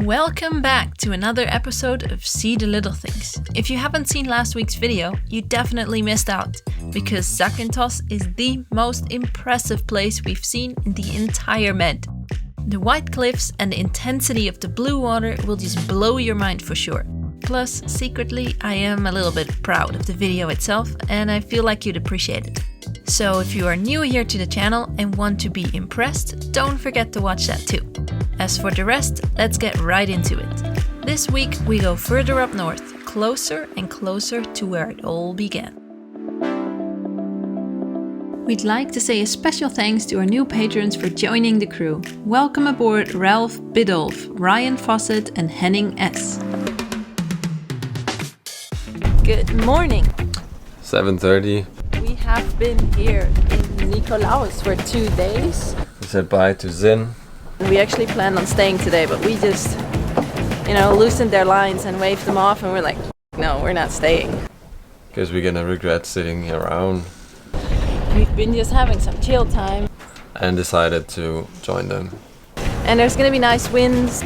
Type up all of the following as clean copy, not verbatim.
Welcome back to another episode of See the Little Things. If you haven't seen last week's video, you definitely missed out, because Zakynthos is the most impressive place we've seen in the entire Med. The white cliffs and the intensity of the blue water will just blow your mind for sure. Plus, secretly, I am a little bit proud of the video itself, and I feel like you'd appreciate it. So if you are new here to the channel and want to be impressed, don't forget to watch that too. As for the rest, let's get right into it. This week we go further up north, closer and closer to where it all began. We'd like to say a special thanks to our new patrons for joining the crew. Welcome aboard Ralph Biddulph, Ryan Fawcett and Henning S. Good morning. 7:30. We have been here in Nikolaus for 2 days. We said bye to Zin. We actually planned on staying today, but we just, loosened their lines and waved them off, and we're like, no, we're not staying. Because we're gonna regret sitting around. We've been just having some chill time. And decided to join them. And there's gonna be nice winds.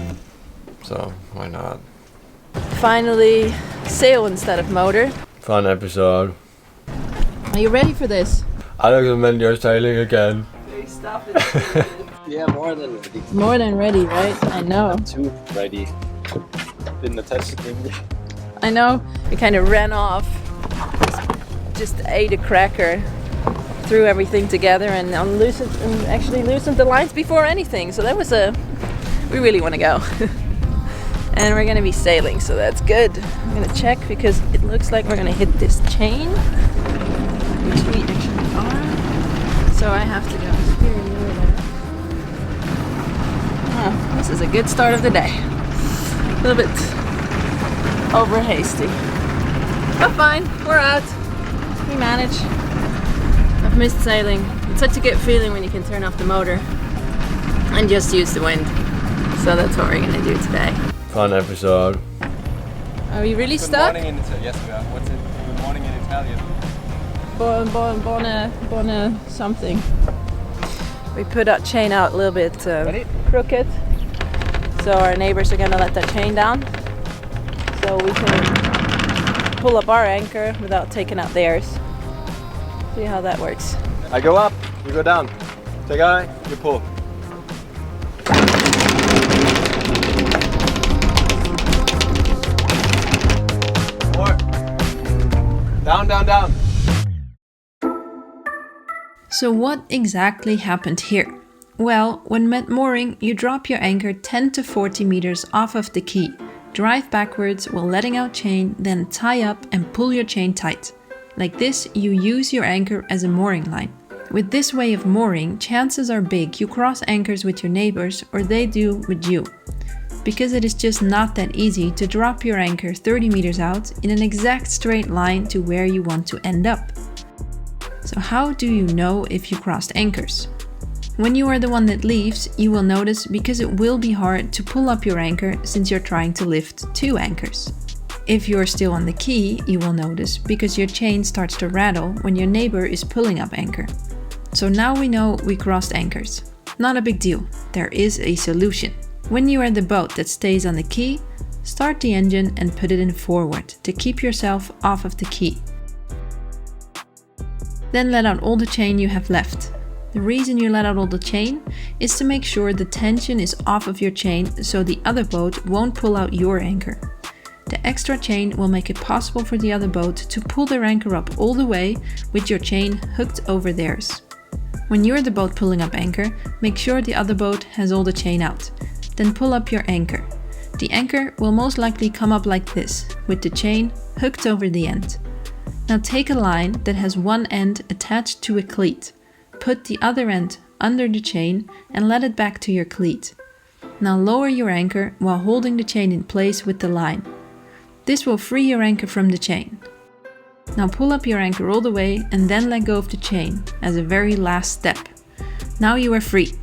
So, why not? Finally, sail instead of motor. Fun episode. Are you ready for this? I recommend you're sailing again. Hey, stop it. Yeah, more than ready. More than ready, right? I know. Too ready. Didn't attach the thing yet. I know. We kind of ran off. Just ate a cracker. Threw everything together and actually loosened the lines before anything. So that was we really want to go. And we're going to be sailing, so that's good. I'm going to check because it looks like we're going to hit this chain. Which we actually are. So I have to go here and there. Oh, this is a good start of the day. A little bit over hasty. But fine, we're out. We manage. I've missed sailing. It's such a good feeling when you can turn off the motor and just use the wind. So that's what we're gonna do today. Fun episode. Are we really Good stuck? morning in Italian. Yes, we are. What's it? Good morning in Italian. Buona something. We put that chain out a little bit crooked. So our neighbors are gonna let that chain down. So we can pull up our anchor without taking out theirs. See how that works. I go up, you go down. Take eye, you pull. More. Down, down, down. So what exactly happened here? Well, when at mooring, you drop your anchor 10 to 40 meters off of the quay, drive backwards while letting out chain, then tie up and pull your chain tight. Like this, you use your anchor as a mooring line. With this way of mooring, chances are big you cross anchors with your neighbors or they do with you. Because it is just not that easy to drop your anchor 30 meters out in an exact straight line to where you want to end up. So how do you know if you crossed anchors? When you are the one that leaves, you will notice because it will be hard to pull up your anchor since you're trying to lift 2 anchors. If you're still on the quay, you will notice because your chain starts to rattle when your neighbor is pulling up anchor. So now we know we crossed anchors. Not a big deal, there is a solution. When you are the boat that stays on the quay, start the engine and put it in forward to keep yourself off of the quay. Then let out all the chain you have left. The reason you let out all the chain is to make sure the tension is off of your chain so the other boat won't pull out your anchor. The extra chain will make it possible for the other boat to pull their anchor up all the way with your chain hooked over theirs. When you're the boat pulling up anchor, make sure the other boat has all the chain out. Then pull up your anchor. The anchor will most likely come up like this, with the chain hooked over the end. Now take a line that has one end attached to a cleat. Put the other end under the chain and let it back to your cleat. Now lower your anchor while holding the chain in place with the line. This will free your anchor from the chain. Now pull up your anchor all the way and then let go of the chain as a very last step. Now you are free.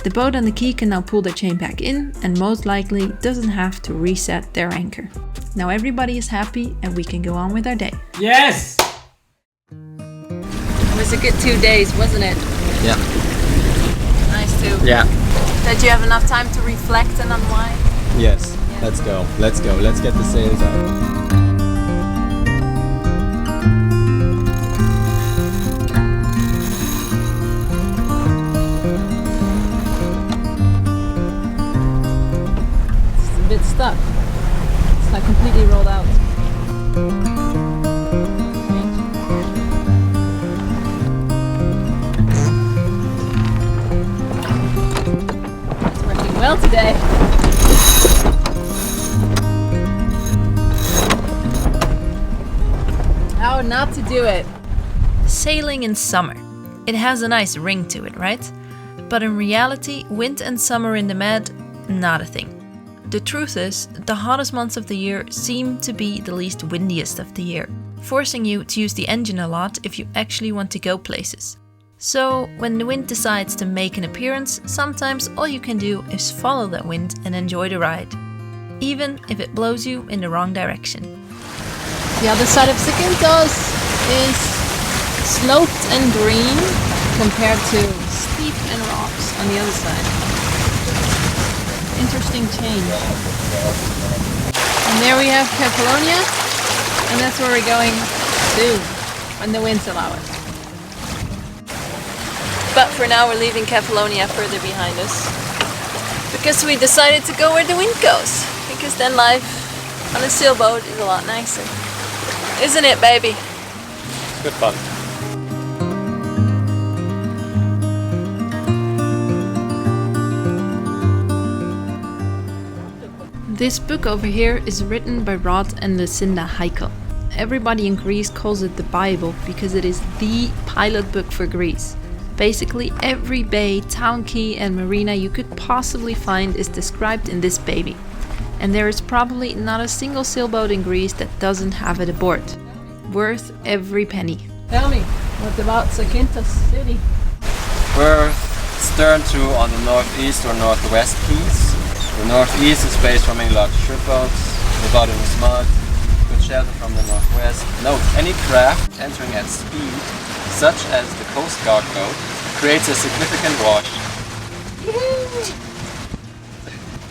The boat on the quay can now pull their chain back in and most likely doesn't have to reset their anchor. Now everybody is happy and we can go on with our day. Yes! It was a good 2 days, wasn't it? Yeah. Nice too. Yeah. Did you have enough time to reflect and unwind? Yes, let's go. Let's go. Let's get the sails out. Bit stuck. It's not completely rolled out. It's working well today. How not to do it? Sailing in summer. It has a nice ring to it, right? But in reality, wind and summer in the Med, not a thing. The truth is, the hottest months of the year seem to be the least windiest of the year, forcing you to use the engine a lot if you actually want to go places. So, when the wind decides to make an appearance, sometimes all you can do is follow that wind and enjoy the ride, even if it blows you in the wrong direction. The other side of Zakynthos is sloped and green compared to steep and rocks on the other side. Interesting change. And there we have Kefalonia, and that's where we're going to when the winds allow it. But for now we're leaving Kefalonia further behind us because we decided to go where the wind goes, because then life on a sailboat is a lot nicer. Isn't it, baby? Good fun. This book over here is written by Rod and Lucinda Heikel. Everybody in Greece calls it the Bible because it is the pilot book for Greece. Basically, every bay, town quay and marina you could possibly find is described in this baby. And there is probably not a single sailboat in Greece that doesn't have it aboard. Worth every penny. Tell me, what about Zakynthos city? We're stern to on the northeast or northwest quays. The northeast is space from large strip boats. The bottom is mud. Good shelter from the northwest. Note, any craft entering at speed, such as the Coast Guard boat, creates a significant wash.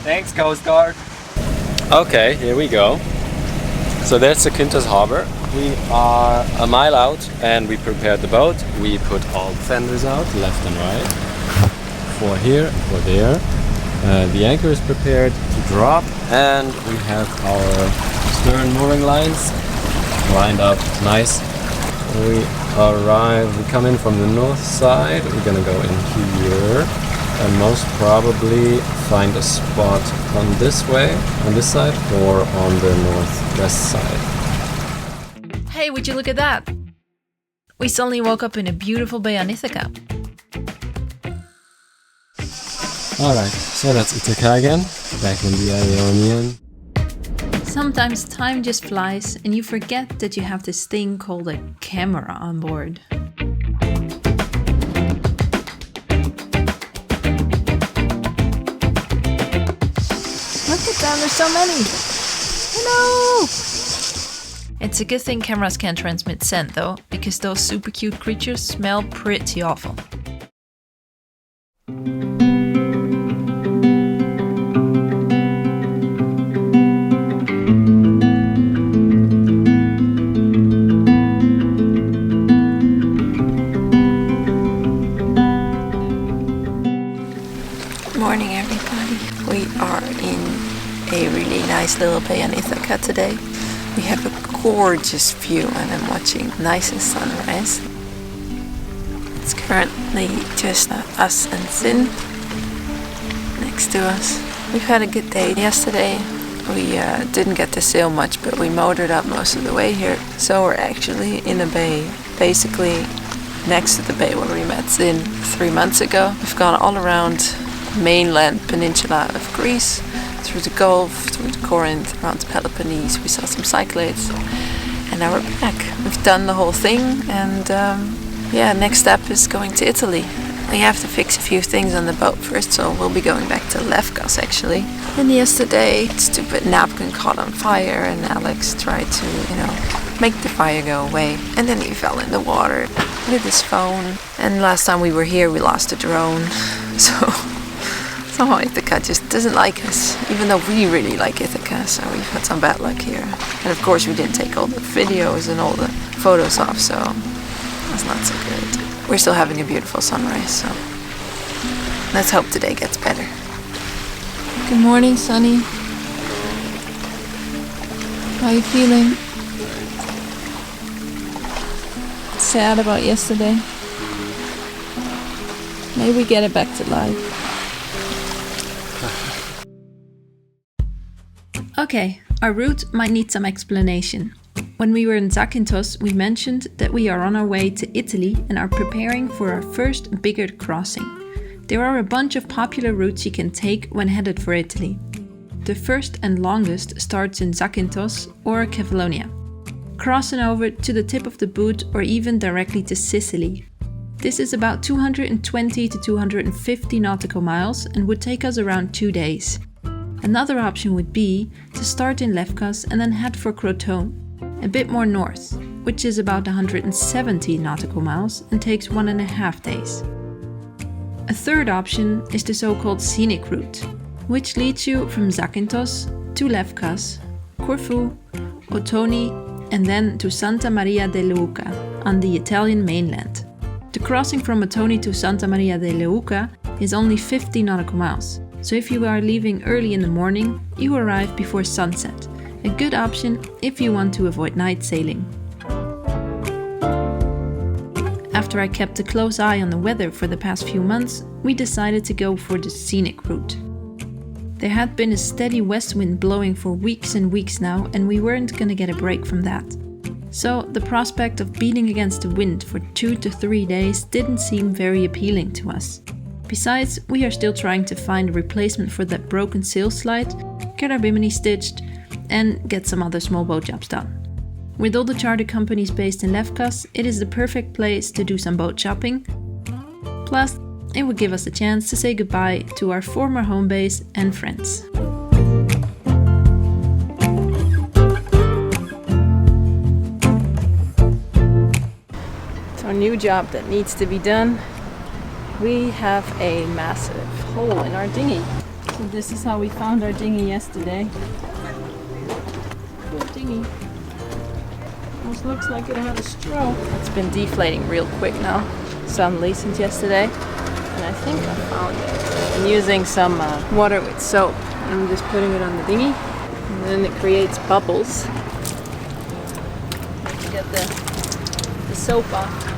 Thanks, Coast Guard. Okay, here we go. So there's Zakynthos harbor. We are a mile out and we prepared the boat. We put all the fenders out, left and right. For here, for there. The anchor is prepared to drop and we have our stern mooring lines lined up nice. We come in from the north side, we're gonna go in here and most probably find a spot on this way, on this side, or on the northwest side. Hey, would you look at that? We suddenly woke up in a beautiful bay on Ithaca. Alright, so that's Ithaca again, back in the IONIAN. Sometimes time just flies and you forget that you have this thing called a camera on board. Look at them, there's so many! Hello! It's a good thing cameras can't transmit scent though, because those super cute creatures smell pretty awful. Morning everybody. We are in a really nice little bay in Ithaca today. We have a gorgeous view and I'm watching nice sunrise. It's currently just us and Zin next to us. We've had a good day yesterday. We didn't get to sail much, but we motored up most of the way here. So we're actually in a bay, basically next to the bay where we met Zin 3 months ago. We've gone all around mainland peninsula of Greece, through the Gulf, through the Corinth, around the Peloponnese. We saw some cyclades and now we're back. We've done the whole thing and next step is going to Italy. We have to fix a few things on the boat first, so we'll be going back to Lefkos actually. And yesterday, stupid napkin caught on fire and Alex tried to, make the fire go away. And then he fell in the water with his phone. And last time we were here, we lost a drone. So Somehow Ithaca just doesn't like us, even though we really like Ithaca, so we've had some bad luck here. And of course we didn't take all the videos and all the photos off, so that's not so good. We're still having a beautiful sunrise, so let's hope today gets better. Good morning, Sunny. How are you feeling? Sad about yesterday? Maybe we get it back to life. Okay, our route might need some explanation. When we were in Zakynthos, we mentioned that we are on our way to Italy and are preparing for our first bigger crossing. There are a bunch of popular routes you can take when headed for Italy. The first and longest starts in Zakynthos or Kefalonia, crossing over to the tip of the boot or even directly to Sicily. This is about 220 to 250 nautical miles and would take us around 2 days. Another option would be to start in Lefkas and then head for Crotone, a bit more north, which is about 170 nautical miles and takes 1.5 days. A third option is the so-called scenic route, which leads you from Zakynthos to Lefkas, Corfu, Ottoni, and then to Santa Maria de Leuca on the Italian mainland. The crossing from Ottoni to Santa Maria de Leuca is only 50 nautical miles, so if you are leaving early in the morning, you arrive before sunset, a good option if you want to avoid night sailing. After I kept a close eye on the weather for the past few months, we decided to go for the scenic route. There had been a steady west wind blowing for weeks and weeks now, and we weren't gonna get a break from that. So the prospect of beating against the wind for 2 to 3 days didn't seem very appealing to us. Besides, we are still trying to find a replacement for that broken sail slide, get our bimini stitched, and get some other small boat jobs done. With all the charter companies based in Lefkas, it is the perfect place to do some boat shopping. Plus, it would give us a chance to say goodbye to our former home base and friends. It's our new job that needs to be done. We have a massive hole in our dinghy. So this is how we found our dinghy yesterday. Good dinghy. Almost looks like it had a straw. It's been deflating real quick now, suddenly, since yesterday. And I think I found it. I'm using some water with soap. I'm just putting it on the dinghy. And then it creates bubbles. Get the soap off.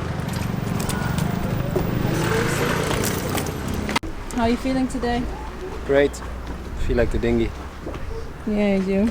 How are you feeling today? Great. Feel like the dinghy. Yeah, I do.